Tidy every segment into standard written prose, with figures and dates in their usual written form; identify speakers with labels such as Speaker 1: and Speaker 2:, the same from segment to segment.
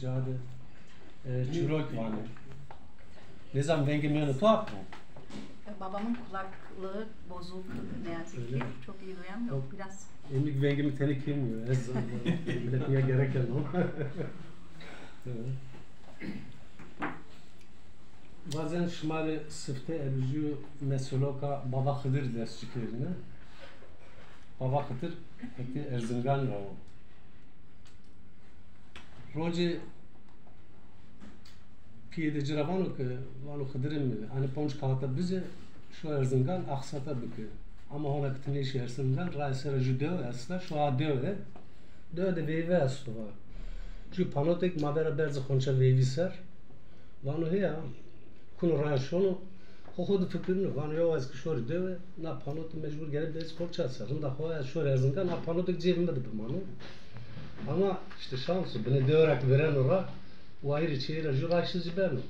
Speaker 1: Cade çürük var. Ne zaman vengimiyordu tuhaf mı?
Speaker 2: Babamın kulaklığı bozuldu ne yazık ki. Çok iyi duyan yok biraz.
Speaker 1: Emlik vengimi teni kilmiyor. Biletmeye gereken o. Bazen şımari sıfte erüzü mesoloka baba Hıdır ders çıkırını. Baba Hıdır peki Erzingan o. Roji piyede ciravanu ki vanu Hıdır'ın mı? Hani ponç kahta bize şu Erzingan aksata bükü. Ama ona kitne işi Erzingan raysera judeo asla şu adeo deo de veyve asla. Çünkü panotek mabera berze konça veyvi ser. Vanu heya kunu rayşonu hohodu fikrini vanu yo eski şori deo na panotu mecbur gelip dez korça ser. Rında hoya şori Erzingan na panotek cebimde de manu. Ama işte şansı beni döverek veren ora o ayrı çeyre juraşız ciberno.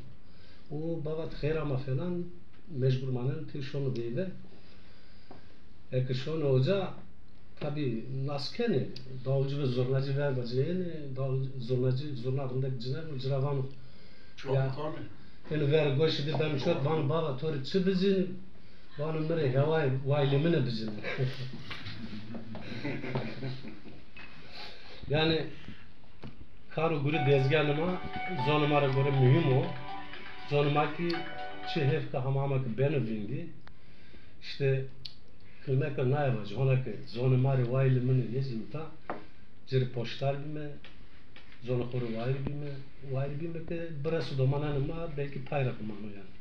Speaker 1: O baba txera ama falan mecbur manen tişonu veyve. Ekşon hoca tabi naskeni davulcu ve zurnacı vermeyeceğini zurnacı zurnağındaki ciravan
Speaker 3: çok
Speaker 1: ya yani ver goşidi ben çok van baba tori çibizin van mire havai vaylimine bizim yani karu guri dezganıma zonumara göre mühim o zonuma ki çehefka hamama ki beni vindi işte kılmeka ne yapacak ona ki zonumara vaylimine yazımta ciri poştar bime zonu koru vayli bime ki burası domananıma belki payrak manu yani